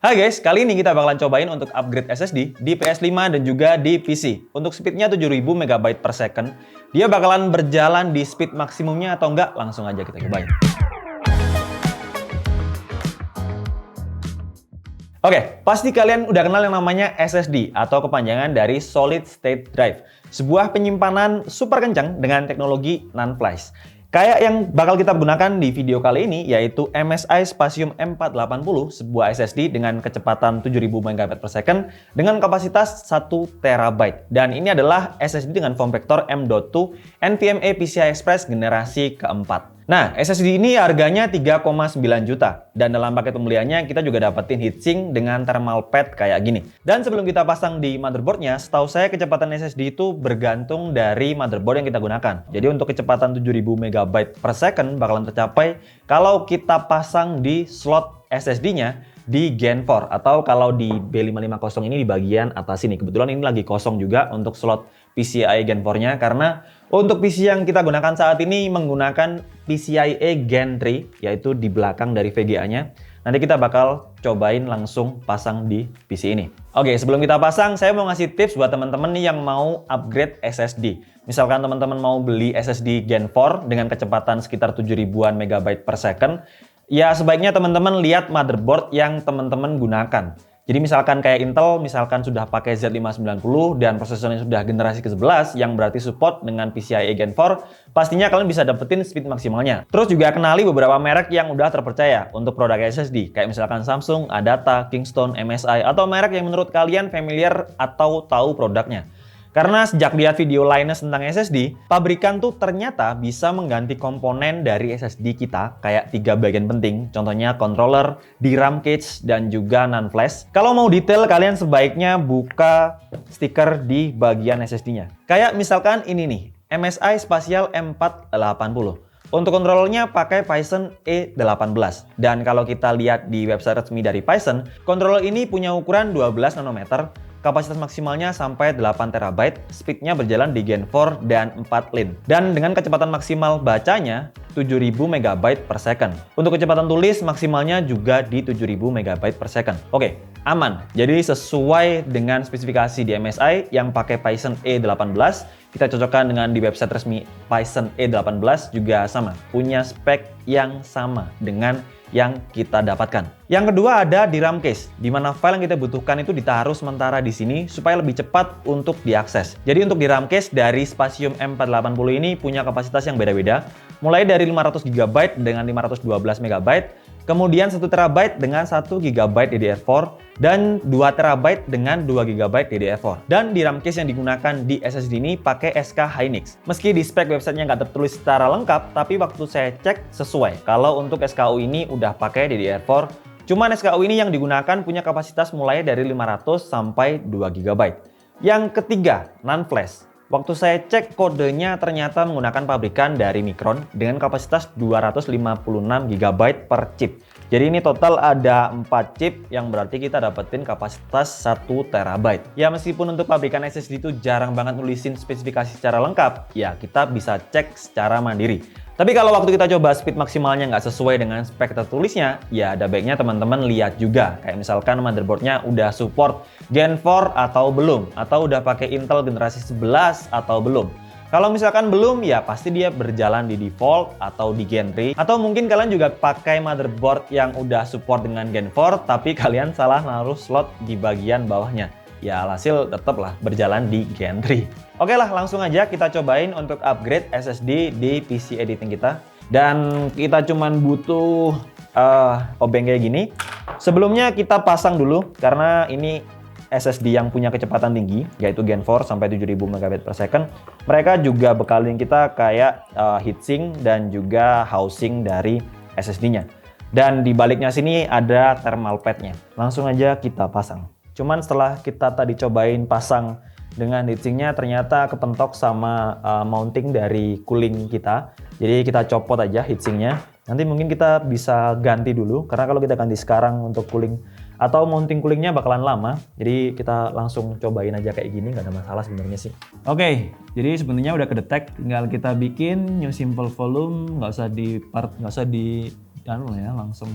Hai guys, kali ini kita bakalan cobain untuk upgrade SSD di PS5 dan juga di PC. Untuk speednya 7000 MB per second, dia bakalan berjalan di speed maksimumnya atau enggak, langsung aja kita cobain. Oke, pasti kalian udah kenal yang namanya SSD atau kepanjangan dari Solid State Drive. Sebuah penyimpanan super kencang dengan teknologi non-flash. Kayak yang bakal kita gunakan di video kali ini yaitu MSI Spatium M480, sebuah SSD dengan kecepatan 7000 MB per second dengan kapasitas 1 TB. Dan ini adalah SSD dengan form factor M.2 NVMe PCI Express generasi keempat. Nah, SSD ini harganya 3,9 juta. Dan dalam paket pembeliannya kita juga dapetin heatsink dengan thermal pad kayak gini. Dan sebelum kita pasang di motherboardnya, setahu saya kecepatan SSD itu bergantung dari motherboard yang kita gunakan. Jadi untuk kecepatan 7000 MB per second bakalan tercapai kalau kita pasang di slot SSD-nya di Gen 4 atau kalau di B550 ini di bagian atas ini. Kebetulan ini lagi kosong juga untuk slot PCIe Gen 4-nya karena untuk PC yang kita gunakan saat ini menggunakan PCIe Gen 3 yaitu di belakang dari VGA-nya. Nanti kita bakal cobain langsung pasang di PC ini. Oke, sebelum kita pasang, saya mau ngasih tips buat teman-teman nih yang mau upgrade SSD. Misalkan teman-teman mau beli SSD Gen 4 dengan kecepatan sekitar 7000-an MB per second, ya sebaiknya teman-teman lihat motherboard yang teman-teman gunakan. Jadi misalkan kayak Intel, misalkan sudah pakai Z590 dan prosesornya sudah generasi ke-11 yang berarti support dengan PCIe Gen 4, pastinya kalian bisa dapetin speed maksimalnya. Terus juga kenali beberapa merek yang udah terpercaya untuk produk SSD, kayak misalkan Samsung, Adata, Kingston, MSI, atau merek yang menurut kalian familiar atau tahu produknya. Karena sejak lihat video Linus tentang SSD, pabrikan tuh ternyata bisa mengganti komponen dari SSD kita kayak 3 bagian penting, contohnya controller, DRAM cage, dan juga non-flash. Kalau mau detail, kalian sebaiknya buka stiker di bagian SSD-nya. Kayak misalkan ini nih, MSI Spatial M480. Untuk controllernya pakai Phison E18. Dan kalau kita lihat di website resmi dari Phison, controller ini punya ukuran 12 nanometer, kapasitas maksimalnya sampai 8 TB, speednya berjalan di Gen 4 dan 4 lin. Dan dengan kecepatan maksimal bacanya 7000 MB per second. Untuk kecepatan tulis maksimalnya juga di 7000 MB per second. Oke, aman. Jadi sesuai dengan spesifikasi di MSI yang pakai Phison E18, kita cocokkan dengan di website resmi Phison E18 juga sama. Punya spek yang sama dengan yang kita dapatkan. Yang kedua ada DRAM case, di mana file yang kita butuhkan itu ditaruh sementara di sini supaya lebih cepat untuk diakses. Jadi untuk DRAM case dari Spatium M480 ini punya kapasitas yang beda-beda, mulai dari 500 GB dengan 512 MB, kemudian 1 TB dengan 1 GB DDR4, dan 2 TB dengan 2 GB DDR4. Dan DRAM case yang digunakan di SSD ini pakai SK Hynix. Meski di spek websitenya nggak tertulis secara lengkap, tapi waktu saya cek sesuai. Kalau untuk SKU ini udah pakai DDR4, cuman SKU ini yang digunakan punya kapasitas mulai dari 500 sampai 2 GB. Yang ketiga, non-flash. Waktu saya cek kodenya ternyata menggunakan pabrikan dari Micron dengan kapasitas 256 GB per chip. Jadi ini total ada 4 chip yang berarti kita dapetin kapasitas 1 TB. Ya meskipun untuk pabrikan SSD itu jarang banget nulisin spesifikasi secara lengkap, ya kita bisa cek secara mandiri. Tapi kalau waktu kita coba speed maksimalnya nggak sesuai dengan spek tertulisnya, ya ada baiknya teman-teman lihat juga. Kayak misalkan motherboardnya udah support Gen 4 atau belum, atau udah pakai Intel generasi 11 atau belum. Kalau misalkan belum, ya pasti dia berjalan di default atau di Gen 3. Atau mungkin kalian juga pakai motherboard yang udah support dengan Gen 4, tapi kalian salah naruh slot di bagian bawahnya. Ya alhasil tetaplah berjalan di Gen 3. Oke lah, langsung aja kita cobain untuk upgrade SSD di PC editing kita. Dan kita cuman butuh obeng kayak gini. Sebelumnya kita pasang dulu, karena ini SSD yang punya kecepatan tinggi, yaitu Gen 4 sampai 7000 MB per second. Mereka juga bekalin kita kayak heatsink dan juga housing dari SSD-nya. Dan di baliknya sini ada thermal pad-nya. Langsung aja kita pasang. Cuman setelah kita tadi cobain pasang dengan heatsinknya, ternyata kepentok sama mounting dari cooling kita. Jadi kita copot aja heatsinknya. Nanti mungkin kita bisa ganti dulu, karena kalau kita ganti sekarang untuk cooling atau mounting coolingnya bakalan lama. Jadi kita langsung cobain aja kayak gini, nggak ada masalah sebenarnya sih. Oke, jadi sebenarnya udah kedetek, tinggal kita bikin new simple volume, nggak usah di part, nggak usah di ya langsung.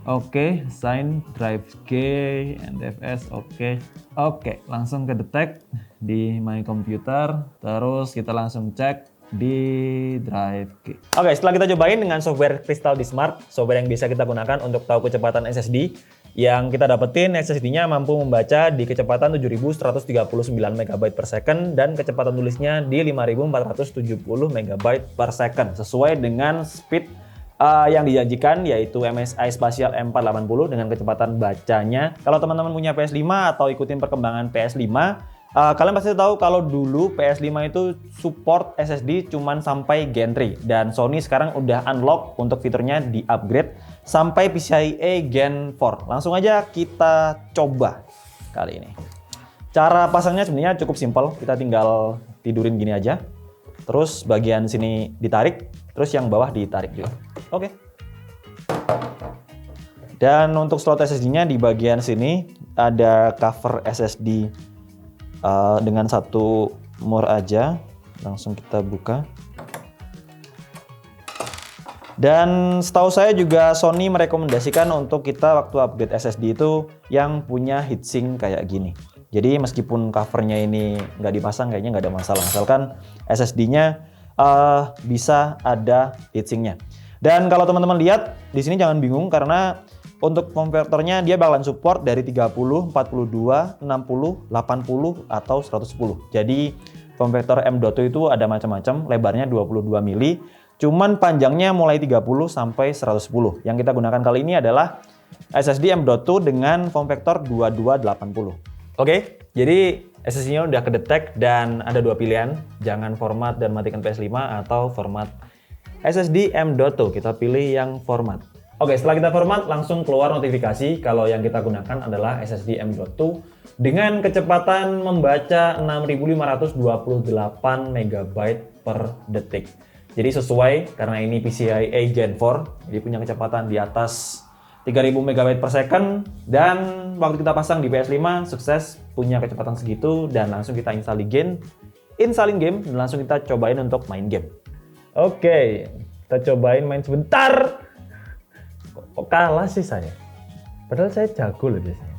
Oke, assign drive G, NTFS, oke, langsung ke detect di my computer, terus kita langsung cek di drive G. Oke, setelah kita cobain dengan software Crystal D Smart, software yang bisa kita gunakan untuk tahu kecepatan SSD, yang kita dapetin SSD-nya mampu membaca di kecepatan 7139 MB per second dan kecepatan tulisnya di 5470 MB per second sesuai dengan speed yang dijanjikan, yaitu MSI Spatial M480 dengan kecepatan bacanya. Kalau teman-teman punya PS5 atau ikutin perkembangan PS5, kalian pasti tahu kalau dulu PS5 itu support SSD cuman sampai Gen 3 dan Sony sekarang udah unlock untuk fiturnya di upgrade sampai PCIe Gen 4. Langsung aja kita coba kali ini. Cara pasangnya sebenarnya cukup simpel, kita tinggal tidurin gini aja. Terus bagian sini ditarik, terus yang bawah ditarik juga. Oke. Dan untuk slot SSD-nya di bagian sini ada cover SSD dengan satu more aja. Langsung kita buka. Dan setahu saya juga Sony merekomendasikan untuk kita waktu upgrade SSD itu yang punya heatsink kayak gini. Jadi meskipun covernya ini nggak dipasang kayaknya nggak ada masalah, asalkan SSD-nya bisa ada heatsinknya. Dan kalau teman-teman lihat di sini jangan bingung karena untuk konverternya dia bakalan support dari 30, 42, 60, 80 atau 110. Jadi konverter M.2 itu ada macam-macam, lebarnya 22 mili, cuman panjangnya mulai 30 sampai 110. Yang kita gunakan kali ini adalah SSD M.2 dengan konvektor 2280. Oke, jadi SSD-nya udah kedetek dan ada dua pilihan, jangan format dan matikan PS5 atau format SSD M.2. Kita pilih yang format. Oke, setelah kita format langsung keluar notifikasi kalau yang kita gunakan adalah SSD M.2 dengan kecepatan membaca 6528 MB per detik. Jadi sesuai karena ini PCIe Gen 4, jadi punya kecepatan di atas 3000 MB per second, dan waktu kita pasang di PS5 sukses punya kecepatan segitu dan langsung kita installin game dan langsung kita cobain untuk main game. Oke, kita cobain main sebentar. Kok kalah sih saya? Padahal saya jago loh biasanya.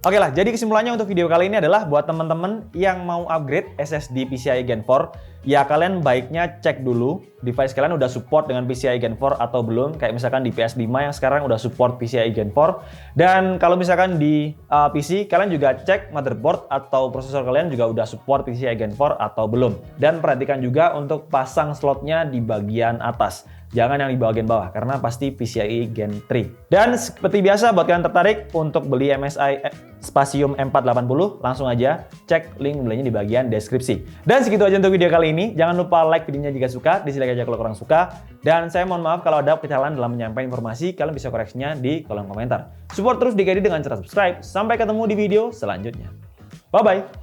Oke lah, jadi kesimpulannya untuk video kali ini adalah buat teman-teman yang mau upgrade SSD PCIe Gen 4, ya kalian baiknya cek dulu device kalian udah support dengan PCIe Gen 4 atau belum. Kayak misalkan di PS5 yang sekarang udah support PCIe Gen 4. Dan kalau misalkan di PC, kalian juga cek motherboard atau prosesor kalian juga udah support PCIe Gen 4 atau belum. Dan perhatikan juga untuk pasang slotnya di bagian atas. Jangan yang di bagian bawah, karena pasti PCIe Gen 3. Dan seperti biasa, buat kalian tertarik untuk beli MSI Spatium M480, langsung aja cek link belinya di bagian deskripsi. Dan segitu aja untuk video kali ini. Jangan lupa like videonya jika suka, dislike aja kalau kurang suka. Dan saya mohon maaf kalau ada kesalahan dalam menyampaikan informasi, kalian bisa koreksinya di kolom komentar. Support terus DKD dengan cara subscribe. Sampai ketemu di video selanjutnya. Bye-bye!